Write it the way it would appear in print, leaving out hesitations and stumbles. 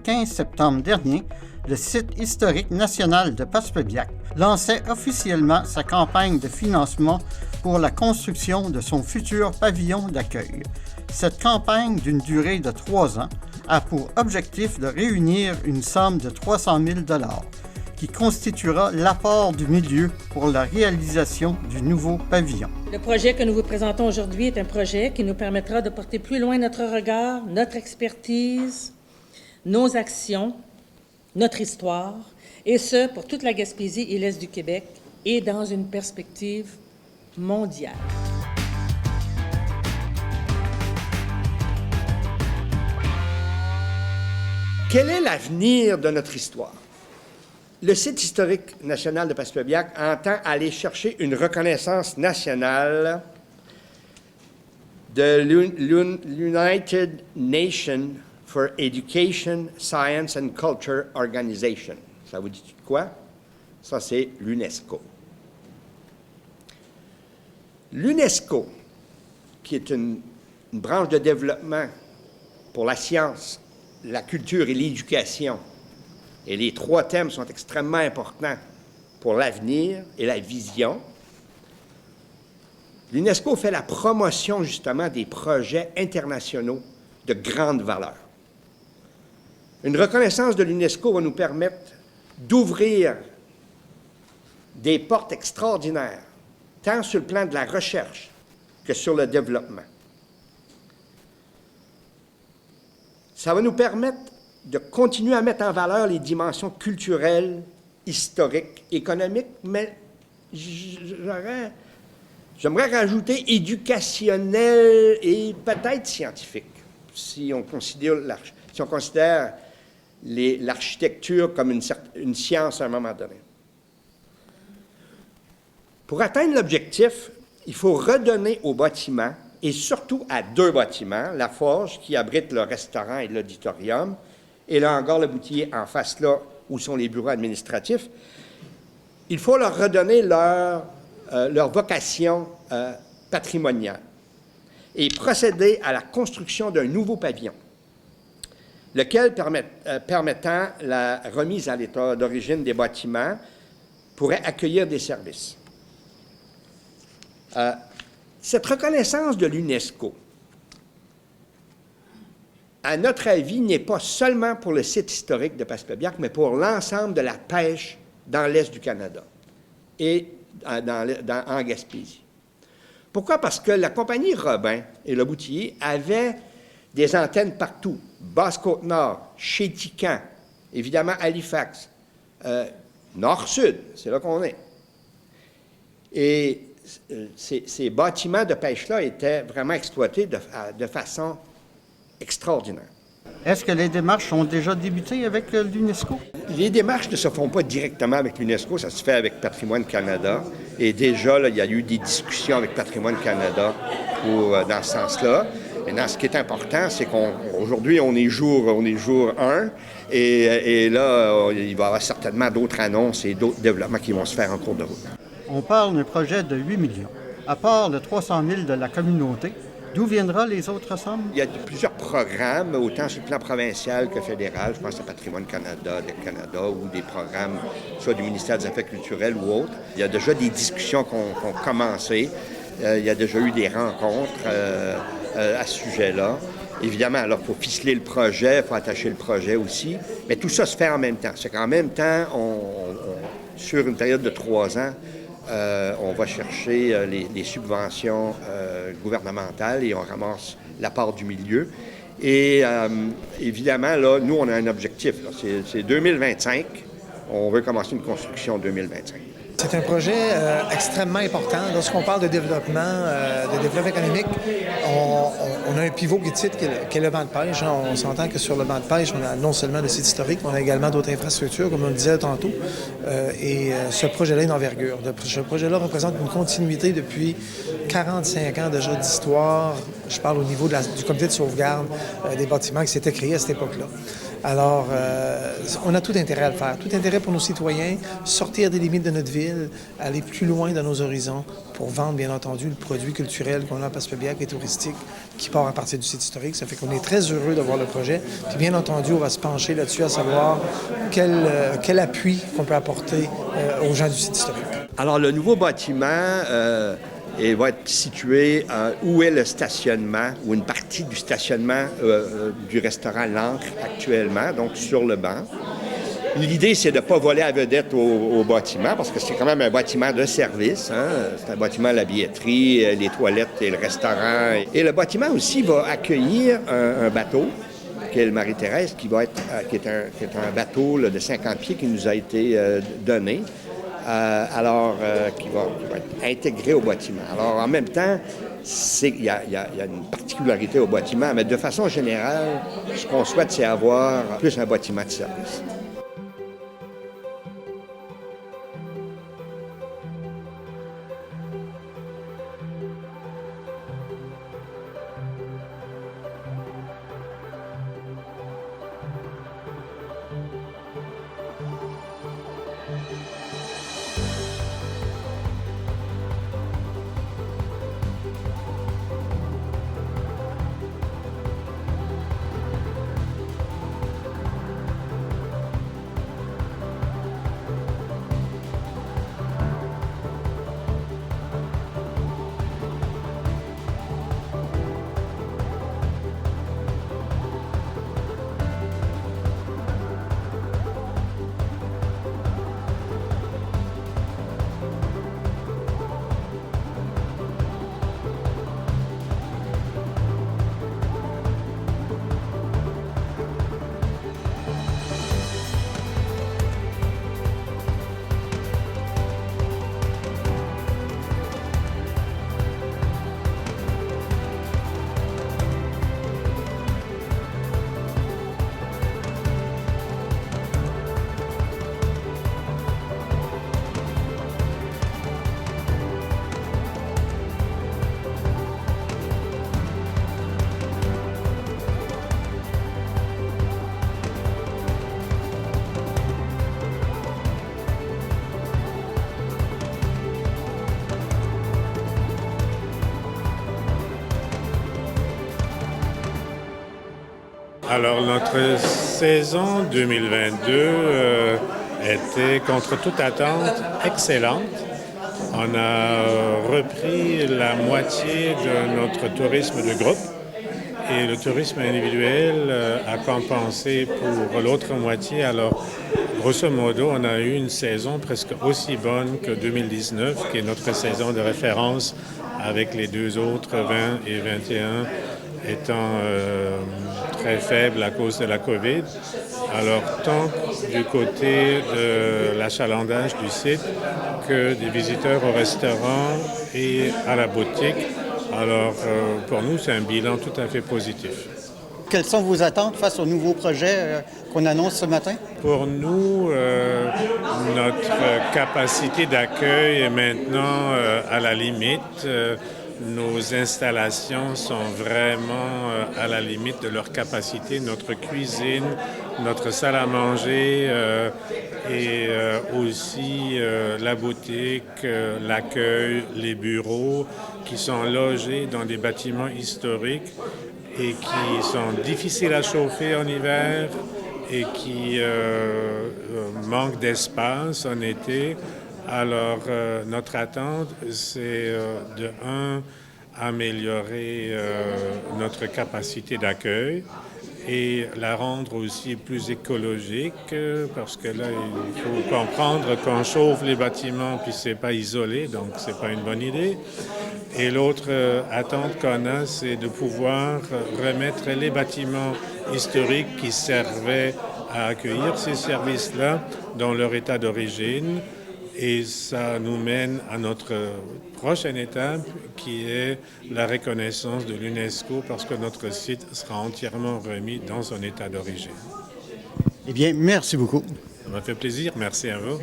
15 septembre dernier, le site historique national de Passepébiac lançait officiellement sa campagne de financement pour la construction de son futur pavillon d'accueil. Cette campagne, d'une durée de 3 ans, a pour objectif de réunir une somme de 300 000 $, qui constituera l'apport du milieu pour la réalisation du nouveau pavillon. Le projet que nous vous présentons aujourd'hui est un projet qui nous permettra de porter plus loin notre regard, notre expertise, nos actions, notre histoire, et ce, pour toute la Gaspésie et l'Est du Québec, et dans une perspective mondiale. Quel est l'avenir de notre histoire? Le site historique national de Passepébiac entend aller chercher une reconnaissance nationale de l'United Nations for Education, Science and Culture Organization. Ça vous dit quoi? Ça, c'est l'UNESCO. L'UNESCO, qui est une branche de développement pour la science, la culture et l'éducation, et les 3 thèmes sont extrêmement importants pour l'avenir et la vision. L'UNESCO fait la promotion, justement, des projets internationaux de grande valeur. Une reconnaissance de l'UNESCO va nous permettre d'ouvrir des portes extraordinaires, tant sur le plan de la recherche que sur le développement. Ça va nous permettre de continuer à mettre en valeur les dimensions culturelles, historiques, économiques, mais j'aimerais rajouter éducationnelles et peut-être scientifiques, si on considère l'architecture comme une science à un moment donné. Pour atteindre l'objectif, il faut redonner au bâtiment, et surtout à 2 bâtiments, la forge qui abrite le restaurant et l'auditorium, et le hangar Le Boutillier en face là, où sont les bureaux administratifs, il faut leur redonner leur vocation patrimoniale et procéder à la construction d'un nouveau pavillon, lequel permettant la remise à l'état d'origine des bâtiments pourrait accueillir des services. Cette reconnaissance de l'UNESCO, à notre avis, n'est pas seulement pour le site historique de Passepébiac, mais pour l'ensemble de la pêche dans l'Est du Canada et en Gaspésie. Pourquoi? Parce que la compagnie Robin et Le Boutillier avaient des antennes partout. Basse-Côte-Nord, Chéticamp, évidemment Halifax, Nord-Sud, c'est là qu'on est. Et ces bâtiments de pêche-là étaient vraiment exploités de façon extraordinaire. Est-ce que les démarches ont déjà débuté avec l'UNESCO? Les démarches ne se font pas directement avec l'UNESCO, ça se fait avec Patrimoine Canada. Et déjà, là, il y a eu des discussions avec Patrimoine Canada dans ce sens-là. Maintenant, ce qui est important, c'est qu'aujourd'hui, on est jour 1. Et là, il va y avoir certainement d'autres annonces et d'autres développements qui vont se faire en cours de route. On parle d'un projet de 8 millions. À part le 300 000 de la communauté, d'où viendra les autres sommes? Il y a plusieurs programmes, autant sur le plan provincial que fédéral. Je pense à Patrimoine Canada, ou des programmes, soit du ministère des Affaires culturelles ou autres. Il y a déjà des discussions qui ont commencé. Il y a déjà eu des rencontres à ce sujet-là. Évidemment, alors, il faut ficeler le projet, il faut attacher le projet aussi. Mais tout ça se fait en même temps. C'est qu'en même temps, sur une période de 3 ans, on va chercher les subventions gouvernementales et on ramasse la part du milieu. Et évidemment, là, nous, on a un objectif. C'est 2025. On veut commencer une construction en 2025. C'est un projet extrêmement important. Lorsqu'on parle de développement économique, on a un pivot qui titre qui est le banc de pêche. On s'entend que sur le banc de pêche, on a non seulement le site historique, mais on a également d'autres infrastructures, comme on le disait tantôt. Et ce projet-là est d'envergure. Ce projet-là représente une continuité depuis 45 ans déjà d'histoire. Je parle au niveau du comité de sauvegarde des bâtiments qui s'était créé à cette époque-là. Alors, on a tout intérêt à le faire, tout intérêt pour nos citoyens, sortir des limites de notre ville, aller plus loin dans nos horizons pour vendre, bien entendu, le produit culturel qu'on a à Passepébiac et touristique qui part à partir du site historique. Ça fait qu'on est très heureux d'avoir le projet. Puis, bien entendu, on va se pencher là-dessus à savoir quel appui qu'on peut apporter aux gens du site historique. Alors, le nouveau bâtiment va être situé où est le stationnement, ou une partie du stationnement du restaurant L'Ancre actuellement, donc sur le banc. L'idée, c'est de ne pas voler à vedette au bâtiment, parce que c'est quand même un bâtiment de service. Hein? C'est un bâtiment, la billetterie, les toilettes et le restaurant. Et le bâtiment aussi va accueillir un bateau, qui est le Marie-Thérèse, qui est un bateau là, de 50 pieds qui nous a été donné. Qui va être intégré au bâtiment. Alors, en même temps, il y a une particularité au bâtiment, mais de façon générale, ce qu'on souhaite, c'est avoir plus un bâtiment de service. Alors, notre saison 2022 était, contre toute attente, excellente. On a repris la moitié de notre tourisme de groupe et le tourisme individuel a compensé pour l'autre moitié. Alors, grosso modo, on a eu une saison presque aussi bonne que 2019, qui est notre saison de référence avec les deux autres, 20 et 21, étant très faibles à cause de la COVID. Alors, tant du côté de l'achalandage du site que des visiteurs au restaurant et à la boutique. Alors, pour nous, c'est un bilan tout à fait positif. Quelles sont vos attentes face au nouveau projet qu'on annonce ce matin? Pour nous, notre capacité d'accueil est maintenant à la limite. Nos installations sont vraiment à la limite de leur capacité. Notre cuisine, notre salle à manger et aussi la boutique, l'accueil, les bureaux qui sont logés dans des bâtiments historiques et qui sont difficiles à chauffer en hiver et qui manquent d'espace en été. Alors, notre attente, c'est améliorer notre capacité d'accueil et la rendre aussi plus écologique, parce que là, il faut comprendre qu'on chauffe les bâtiments puis c'est pas isolé, donc c'est pas une bonne idée. Et l'autre attente qu'on a, c'est de pouvoir remettre les bâtiments historiques qui servaient à accueillir ces services-là dans leur état d'origine. Et ça nous mène à notre prochaine étape, qui est la reconnaissance de l'UNESCO, parce que notre site sera entièrement remis dans son état d'origine. Eh bien, merci beaucoup. Ça m'a fait plaisir. Merci à vous.